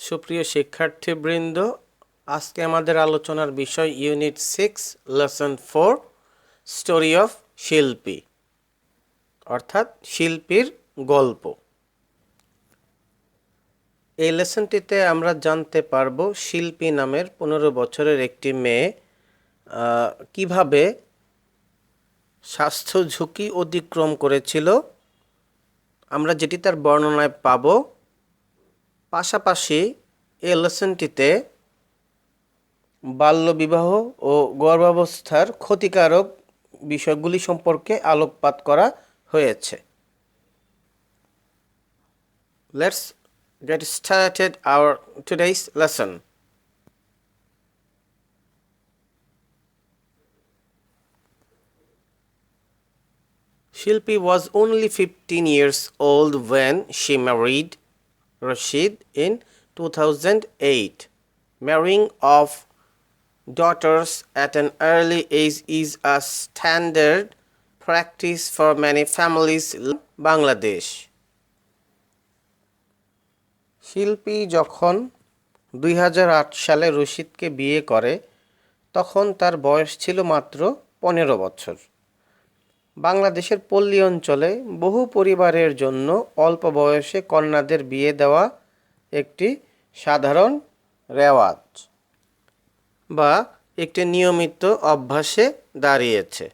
সুপ্রিয় শিক্ষার্থীবৃন্দ, আজকে আমাদের আলোচনার বিষয় ইউনিট 6 লেসন 4 স্টোরি অফ শিল্পী, অর্থাৎ শিল্পীর গল্প। এই লেসনটিতে আমরা জানতে পারবো শিল্পী নামের 15 বছরের একটি মেয়ে কিভাবে স্বাস্থ্য ঝুঁকি অতিক্রম করেছিল, আমরা যেটি তার বর্ণনায় পাব। পাশাপাশি এই লেসনটিতে বাল্যবিবাহ ও গর্ভাবস্থার ক্ষতিকারক বিষয়গুলি সম্পর্কে আলোকপাত করা হয়েছে। Let's get started our today's lesson. Shilpi was only 15 years old when she married Rashid in 2008. Marrying off daughters at an early age is a standard practice for many families in Bangladesh. শিল্পী যখন 2008 সালে রশিদকে বিয়ে করে তখন তার বয়স ছিল মাত্র 15 বছর। বাংলাদেশের পল্লী অঞ্চলে বহু পরিবারের জন্য অল্প বয়সে কন্যাদের বিয়ে দেওয়া একটি সাধারণ রেওয়াজ বা একটি নিয়মিত অভ্যাসে দাঁড়িয়েছে।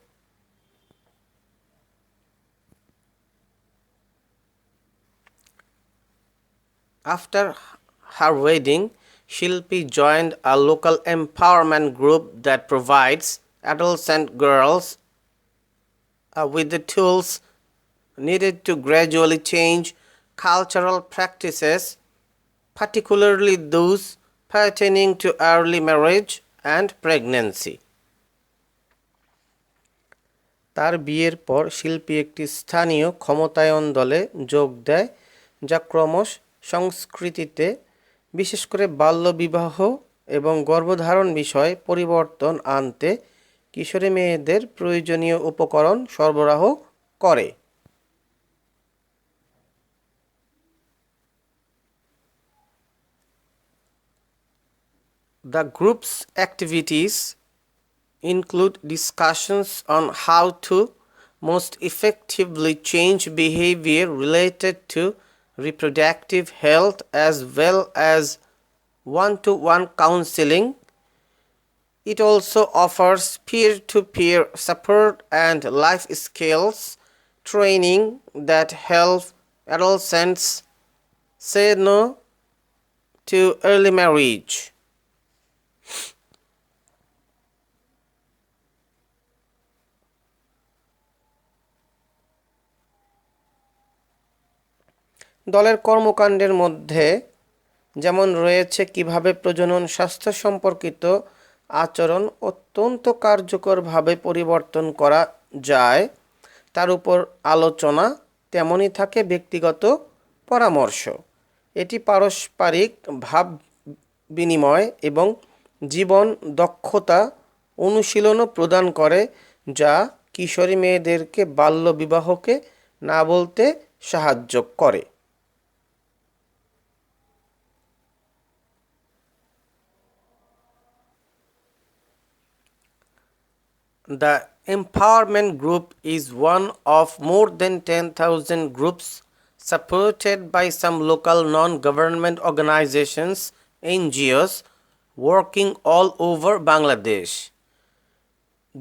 After her wedding, Shilpi joined a local empowerment group that provides adolescent girls with the tools needed to gradually change cultural practices, particularly those pertaining to early marriage and pregnancy. তার বিয়ের পর শিল্পী একটি স্থানীয় ক্ষমতায়ন দলে যোগ দেয়, যা ক্রমশ সংস্কৃতিতে বিশেষ করে বাল্যবিবাহ এবং গর্ভধারণ বিষয়ে পরিবর্তন আনতে কিশোরী মেয়েদের প্রয়োজনীয় উপকরণ সরবরাহ করে। The group's activities include discussions on how to most effectively change behavior related to reproductive health, as well as one-to-one counseling. It also offers peer-to-peer support and life skills training that help adolescents say no to early marriage. দলের কর্মকাণ্ডের মধ্যে যেমন রয়েছে কিভাবে প্রজনন স্বাস্থ্য সম্পর্কিত আচরণ অত্যন্ত কার্যকরভাবে পরিবর্তন করা যায় তার উপর আলোচনা, তেমনই থাকে ব্যক্তিগত পরামর্শ। এটি পারস্পরিক ভাব বিনিময় এবং জীবন দক্ষতা অনুশীলনও প্রদান করে, যা কিশোরী মেয়েদেরকে বাল্যবিবাহকে না বলতে সাহায্য করে। The Empowerment Group is one of more than 10,000 groups supported by some local non-government organizations, NGOs, working all over Bangladesh.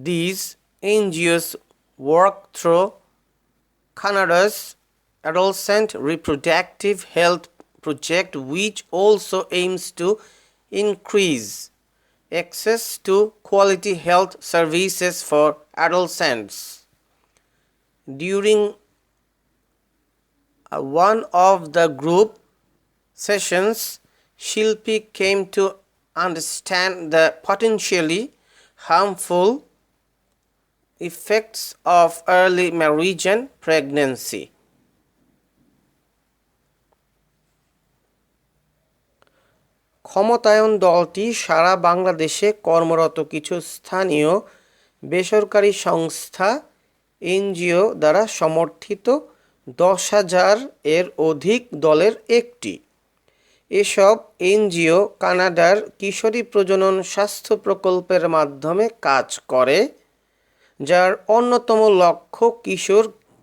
These NGOs work through Canada's Adolescent Reproductive Health Project, which also aims to increase access to quality health services for adolescents. During one of the group sessions, Shilpi came to understand the potentially harmful effects of early marriage and pregnancy. ক্ষমতায়ন দলটি সারা বাংলাদেশে কর্মরত কিছু স্থানীয় বেসরকারি সংস্থা, NGO দ্বারা সমর্থিত 10,000 এর অধিক দলের একটি। এসব এনজিও কানাডার কিশোরী প্রজনন স্বাস্থ্য প্রকল্পের মাধ্যমে কাজ করে, যার অন্যতম লক্ষ্য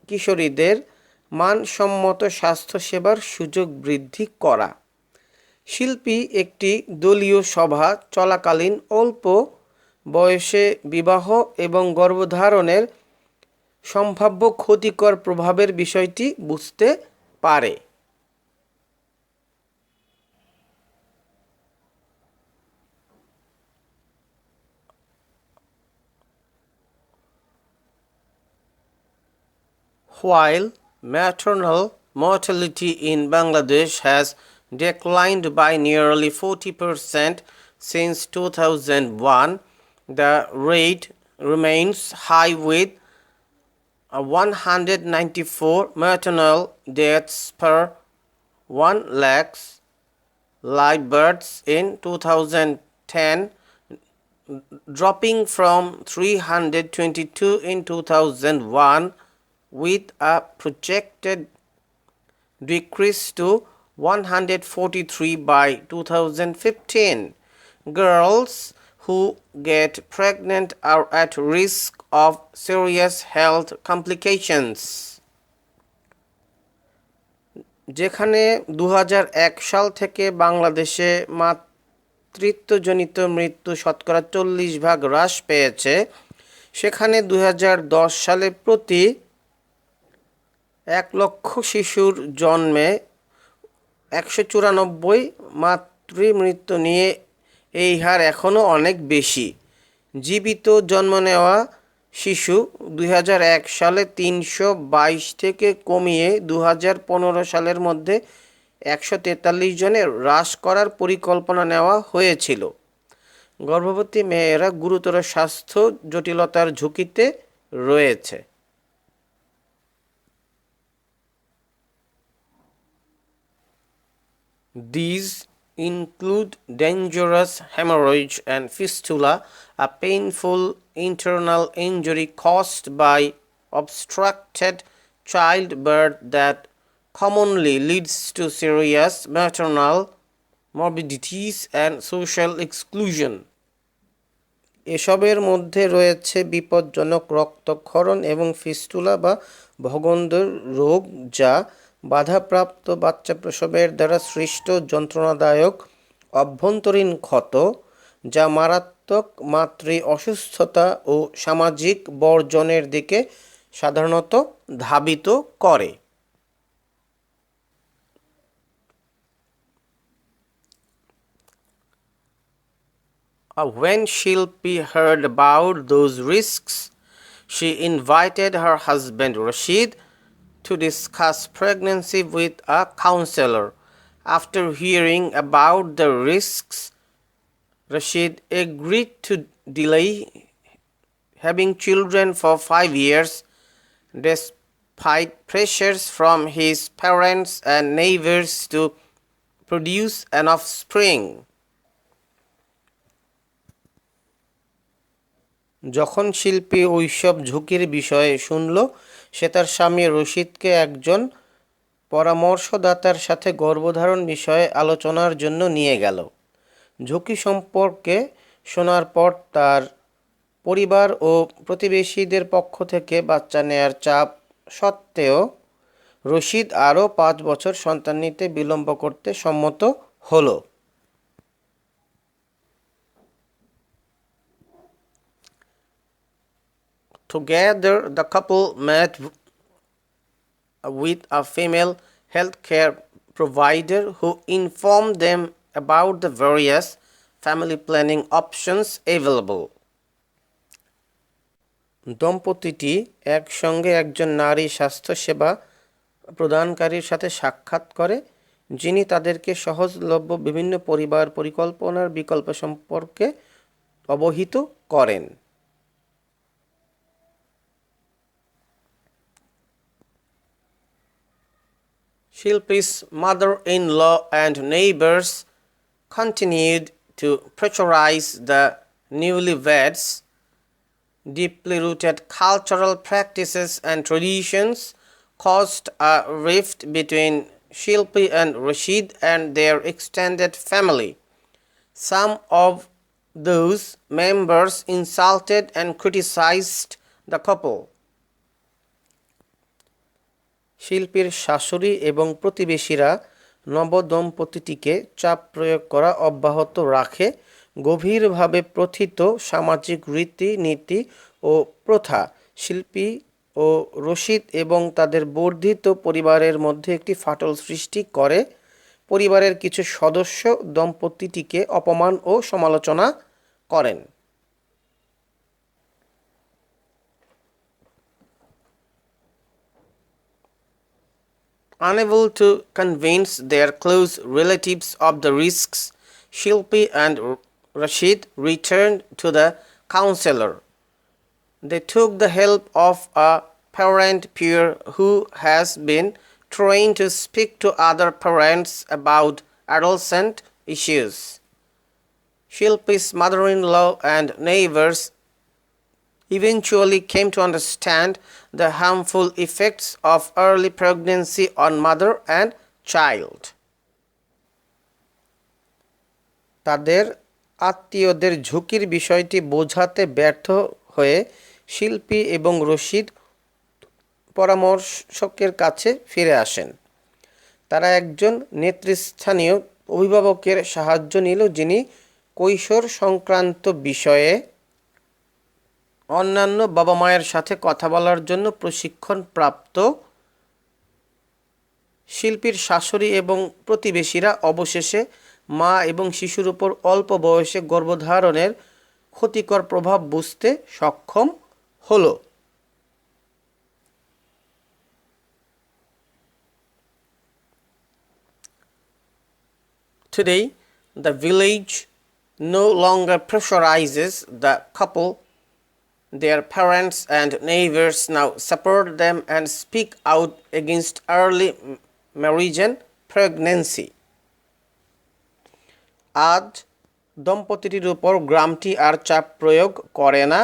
কিশোরীদের মানসম্মত স্বাস্থ্যসেবার সুযোগ বৃদ্ধি করা। শিল্পী একটি দলীয় সভা চলাকালীন অল্প বয়সে বিবাহ এবং গর্ভধারণের সম্ভাব্য ক্ষতিকর প্রভাবের বিষয়টি বুঝতে পারে। While maternal mortality in Bangladesh has declined by nearly 40% since 2001, the rate remains high with 194 maternal deaths per 1 lakh live births in 2010, dropping from 322 in 2001 with a projected decrease to 143 by 2015. Girls who get pregnant are at risk of serious health complications. যেখানে 2001 সাল থেকে বাংলাদেশে মাতৃত্বজনিত মৃত্যু শতকরা 40% হ্রাস পেয়েছে, সেখানে 2010 সালে প্রতি 1 লক্ষ শিশুর জন্মে 194 মাতৃমৃত্যু নিয়ে এই হার এখনও অনেক বেশি। জীবিত জন্ম নেওয়া শিশু 2001 সালে 322 থেকে কমিয়ে 2015 সালের মধ্যে 143 জনে হ্রাস করার পরিকল্পনা নেওয়া হয়েছিল। গর্ভবতী মেয়েরা গুরুতর স্বাস্থ্য জটিলতার ঝুঁকিতে রয়েছে। These include dangerous hemorrhage and fistula, a painful internal injury caused by obstructed childbirth that commonly leads to serious maternal morbidities and social exclusion. এসবের মধ্যে রয়েছে বিপজ্জনক রক্তক্ষরণ এবং ফিস্টুলা বা ভগন্দর রোগ, যা বাধাপ্রাপ্ত বাচ্চা প্রসবের দ্বারা সৃষ্ট যন্ত্রণাদায়ক অভ্যন্তরীণ ক্ষত, যা মারাত্মক মাতৃ অসুস্থতা ও সামাজিক বর্জনের দিকে সাধারণত ধাবিত করে। When Shilpi heard about those risks, she invited her husband Rashid to discuss pregnancy with a counselor. After hearing about the risks, Rashid agreed to delay having children for 5 years, despite pressures from his parents and neighbors to produce an offspring. যখন শিল্পী ওইসব ঝুঁকির বিষয়ে শুনল, সে তার স্বামী রশিদকে একজন পরামর্শদাতার সাথে গর্ভধারণ বিষয়ে আলোচনার জন্য নিয়ে গেল। ঝুঁকি সম্পর্কে শোনার পর তার পরিবার ও প্রতিবেশীদের পক্ষ থেকে বাচ্চা নেয়ার চাপ সত্ত্বেও রশিদ আরও 5 বছর সন্তান নিতে বিলম্ব করতে সম্মত হলো। Together, the couple met with a female healthcare provider who informed them about the various family planning options available. দম্পতিটি একসঙ্গে একজন নারী স্বাস্থ্যসেবা প্রদানকারীর সাথে সাক্ষাৎ করে, যিনি তাদেরকে সহজলভ্য বিভিন্ন পরিবার পরিকল্পনার বিকল্প সম্পর্কে অবহিত করেন। Shilpi's mother-in-law and neighbors continued to pressurize the newlyweds. Deeply rooted cultural practices and traditions caused a rift between Shilpi and Rashid and their extended family. Some of those members insulted and criticized the couple. শিল্পীর শাশুড়ি এবং প্রতিবেশীরা নবদম্পতিটিকে চাপ প্রয়োগ করা অব্যাহত রাখে, গভীরভাবে প্রথিত সামাজিক রীতিনীতি ও প্রথা শিল্পী ও রশিদ এবং তাদের বর্ধিত পরিবারের মধ্যে একটি ফাটল সৃষ্টি করে। পরিবারের কিছু সদস্য দম্পতিটিকে অপমান ও সমালোচনা করেন। Unable to convince their close relatives of the risks, Shilpi and Rashid returned to the counselor. They took the help of a parent peer who has been trained to speak to other parents about adolescent issues. Shilpi's mother-in-law and neighbors eventually came to understand the harmful effects of early pregnancy on mother and child. তাদের আত্মীয়দের ঝুঁকির বিষয়টি বোঝাতে ব্যর্থ হয়ে শিল্পী এবং রশিদ পরামর্শকের কাছে ফিরে আসেন। তারা একজন নেতৃস্থানীয় অভিভাবকের সাহায্য নিল, যিনি কৈশোর সংক্রান্ত বিষয়ে অন্যান্য বাবা মায়ের সাথে কথা বলার জন্য প্রশিক্ষণপ্রাপ্ত। শিল্পীর শাশুড়ি এবং প্রতিবেশীরা অবশেষে মা এবং শিশুর উপর অল্প বয়সে গর্ভধারণের ক্ষতিকর প্রভাব বুঝতে সক্ষম হলো। Today, the village no longer pressurizes the couple. Their parents and neighbors now support them and speak out against early marriage and pregnancy. আজ দম্পতিটির উপর গ্রামটি আর চাপ প্রয়োগ করে না।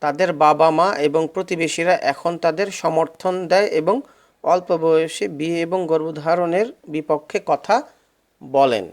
তাদের বাবা মা এবং প্রতিবেশীরা এখন তাদের সমর্থন দেয় এবং অল্প বয়সে বিয়ে এবং গর্ভধারণের বিপক্ষে কথা বলেন।